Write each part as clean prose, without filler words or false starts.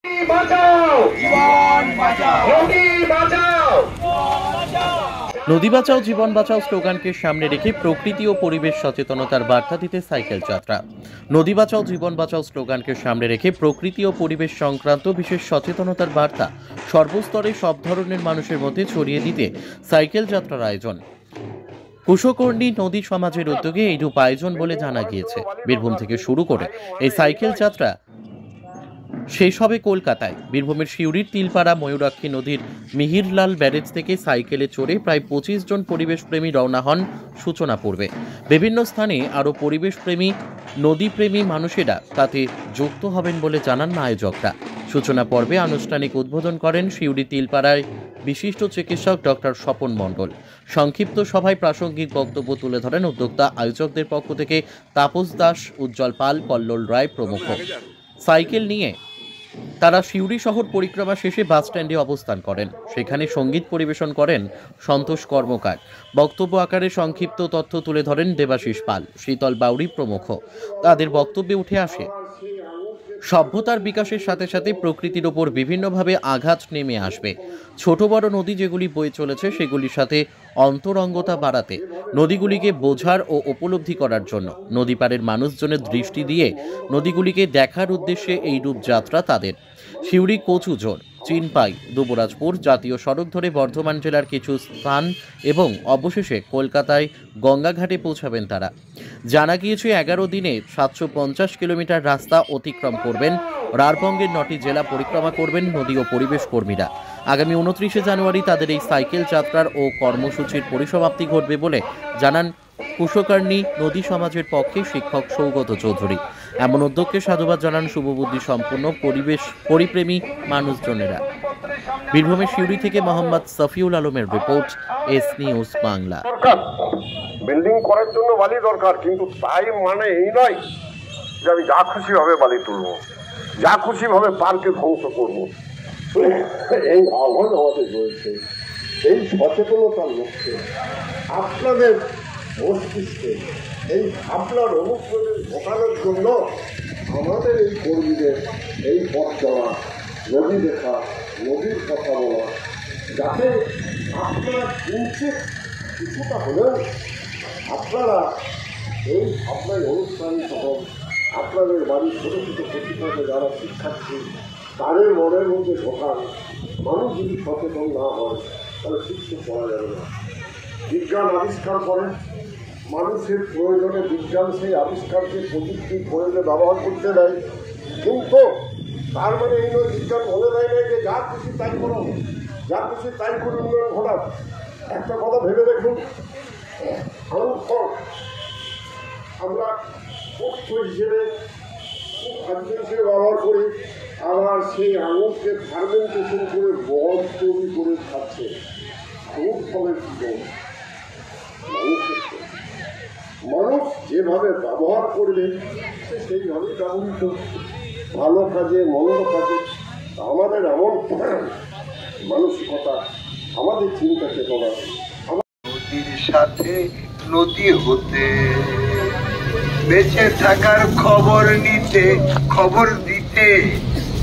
নদী বাঁচাও জীবন বাঁচাও স্লোগানকে সামনে রেখে প্রকৃতি ও পরিবেশ সচেতনতার বার্তা দিতে সাইকেল যাত্রা। নদী বাঁচাও জীবন বাঁচাও স্লোগানকে সামনে রেখে প্রকৃতি ও পরিবেশ সংক্রান্ত বিশেষ সচেতনতার বার্তা সর্বস্তরে সব ধরনের মানুষের মধ্যে ছড়িয়ে দিতে সাইকেল যাত্রার আয়োজন। কুশকর্ণী নদী সমাজের উদ্যোগে এইরূপ আয়োজন বলে জানা গিয়েছে। বীরভূম থেকে শুরু করে এই সাইকেল যাত্রা শেষ হবে কলকাতায়। বীরভূমের সিউড়ির তিলপাড়া ময়ূরাক্ষী নদীর মিহিরলাল ব্যারেজ থেকে সাইকেলে চড়ে প্রায় 25 জন পরিবেশপ্রেমী রওনা হন সূচনা পূর্বে। বিভিন্ন স্থানে আরও পরিবেশপ্রেমী নদীপ্রেমী মানুষেরা তাতে যুক্ত হবেন বলে জানান আয়োজকরা। সূচনা পর্বে আনুষ্ঠানিক উদ্বোধন করেন সিউড়ি তিলপাড়ায় বিশিষ্ট চিকিৎসক ডক্টর স্বপন মণ্ডল। সংক্ষিপ্ত সভায় প্রাসঙ্গিক বক্তব্য তুলে ধরেন উদ্যোক্তা আয়োজকদের পক্ষ থেকে তাপস দাস, উজ্জ্বল পাল, কল্লোল রায় প্রমুখ। সাইকেল নিয়ে তারা সিউড়ি শহর পরিক্রমা শেষে বাস স্ট্যান্ডে অবস্থান করেন। সেখানে সঙ্গীত পরিবেশন করেন সন্তোষ কর্মকার। বক্তব্য আকারে সংক্ষিপ্ত তথ্য তুলে ধরেন দেবাশিস পাল, শীতল বাউরি প্রমুখ। তাদের বক্তব্যে উঠে আসে সভ্যতার বিকাশের সাথে সাথে প্রকৃতির ওপর বিভিন্নভাবে আঘাত নেমে আসবে। ছোট বড় নদী যেগুলি বয়ে চলেছে সেগুলির সাথে অন্তরঙ্গতা বাড়াতে, নদীগুলিকে বোঝার ও উপলব্ধি করার জন্য নদী পাড়ের মানুষজনের দৃষ্টি দিয়ে নদীগুলিকে দেখার উদ্দেশ্যে এই রূপ যাত্রা তাদের। সিউড়ি কচুজোর, চিনপাই, দুবরাজপুর জাতীয় সড়ক ধরে বর্ধমান জেলার কিছু স্থান এবং অবশেষে কলকাতায় গঙ্গাঘাটে পৌঁছাবেন তারা। জানা গিয়েছে 11 দিনে 750 কিলোমিটার রাস্তা অতিক্রম করবেন। রাঢ়বঙ্গের 9টি জেলা পরিক্রমা করবেন নদী ও পরিবেশ কর্মীরা। আগামী 29শে জানুয়ারি তাদের এই সাইকেল যাত্রার ও কর্মসূচির পরিসমাপ্তি ঘটবে বলে জানান কুশকর্ণী নদী সমাজের পক্ষে শিক্ষক সৌগত চৌধুরী। এমন উদ্যোগকে সাধুবাদ জানান শুভবুদ্ধি সম্পন্ন পরিবেশ পরিপ্রেমী মানুষজনেরা। বীরভূমের সিউড়ি থেকে মোহাম্মদ সফিউল আলমের report, S news Bangla. Building করার জন্য বালি দরকার, কিন্তু তাই মানে এই নয় যে আমি যা খুশি ভাবে বালি তুলবো, যা খুশি ভাবে পার্কে ধ্বংস করবো। এই আহ্বান আমাদের রয়েছে। এই সচেতনতার লক্ষ্যে আপনাদের মস্তিষ্কে এই ভাবনার অনুপ্রবেশ ঘটানোর জন্য আমাদের এই কর্মীদের এই পথ চলা, নদী দেখা, নদীর কথা বলা, যাতে আপনারা কিঞ্চিত কিছুটা হলেও আপনারা এই ভাবনায় অনুপ্রাণিত হন। আপনাদের বাড়ির ছোটো ছোটো প্রতিষ্ঠানে যারা শিক্ষার্থী তাদের মনের মধ্যে ঢোকান। মানুষ যদি সচেতন না হয় তাহলে শিক্ষা করা যাবে না। বিজ্ঞান আবিষ্কার করে, মানুষের প্রয়োজনে বিজ্ঞান সেই আবিষ্কারকে প্রযুক্তির প্রয়োজনে ব্যবহার করতে দেয়, কিন্তু তার মানে এই নয় বিজ্ঞান বলে দেয় না যে যা খুশি তাই করো, যা খুশি তাই করে উন্নয়ন ঘটান। একটা কথা ভেবে দেখুন, আমরা পক্ষ হিসেবে খাদ্য হিসেবে ব্যবহার করি, আবার সেই আঙুরকে ফার্মেন্টেশন করে বধ তৈরি করে খাচ্ছে। আঙুর ফলের কি মানুষ যেভাবে ব্যবহার করবে সে সেইভাবেই ব্যবহৃত, ভালো কাজে মন্দ কাজে। আমাদের এমন মানসিকতা, আমাদের চিন্তা চেতনা। নদীর সাথে নদী হতে, বেঁচে থাকার খবর নিতে, খবর দিতে,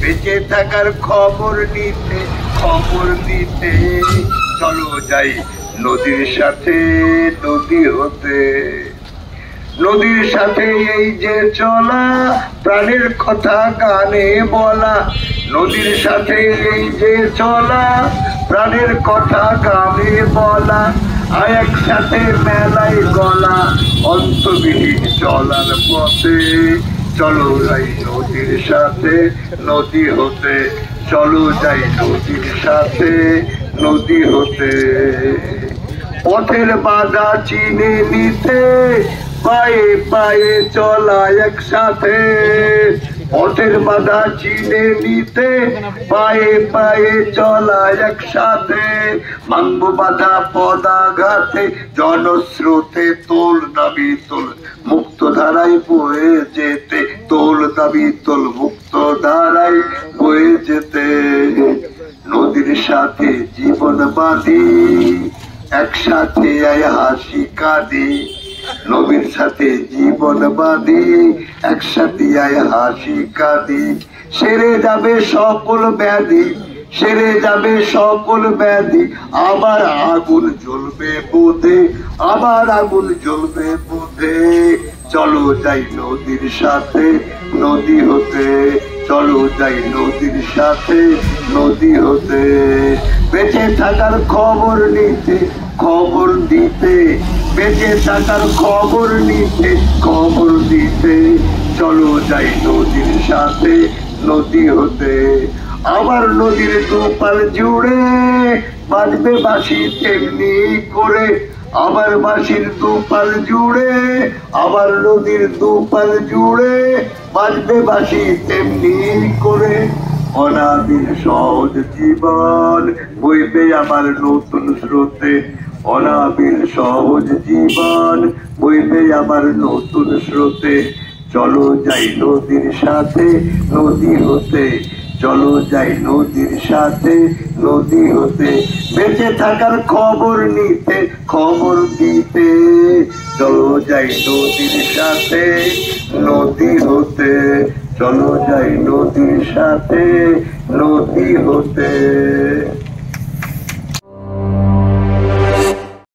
বেঁচে থাকার খবর নিতে, খবর দিতে। চলো যাই নদীর সাথে নদী হতে। নদীর সাথে এই যে চলা, প্রাণের কথা গানে বলা। নদীর সাথে এই যে চলা, প্রাণের কথা গানে বলা। আর একসাথে মেলায় গলা, অন্তবিহীন চলার পথে। চলো যাই নদীর সাথে নদী হতে, চলো যাই নদীর সাথে নদী হতে। পথের বাধা চিনে নিতে, পায়ে পায়ে চলা একসাথে। পথের বাধা চিনে নিতে, পায়ে পায়ে চলা একসাথে। ভাঙব বাধা পদাঘাতে, জনস্রোতে তোল দাবি তোল, মুক্ত ধারায় বয়ে যেতে। তোল দাবি তোল, মুক্ত ধারায় বয়ে যেতে। নদীর সাথে জীবন বাঁধি, একসাথে আয় হাসি কাঁদি। নবীর সাথে জীবন বাঁধি, একসাথে আয় হাসি কাঁদি, সেরে যাবে সকল ব্যাধি, সেরে যাবে সকল ব্যাধি, আবার আগুন জ্বলবে বোধে, আবার আগুন জ্বলবে বোধে। চলো যাই নদীর সাথে নদী হতে, চলো যাই নদীর সাথে নদী হতে, বেঁচে থাকার খবর নিতে খবর দিতে, বেঁচে থাকার খবর নিতে খবর দিতে, চলো যাই নদীর সাথে নদী হতে। আবার নদীর দুপাল জুড়ে বাজবে বাঁশি তেমনি করে, আবার বাঁশির দুপাল জুড়ে, আবার নদীর দুপাল জুড়ে বাজবে বাঁশি তেমনি করে। অনাবিল সহজ জীবন বইবে আবার নতুন স্রোতে, অনাবিল সহজ জীবন বইবে আবার নতুন স্রোতে। চলো যাই নদীর সাথে নদী হতে, চলো যাই নদীর সাথে নদী হতে, বেঁচে থাকার খবর নিতে খবর দিতে, চলো যাই নদীর সাথে নদী হতে, চলো যাই নদীর সাথে নদী হতে।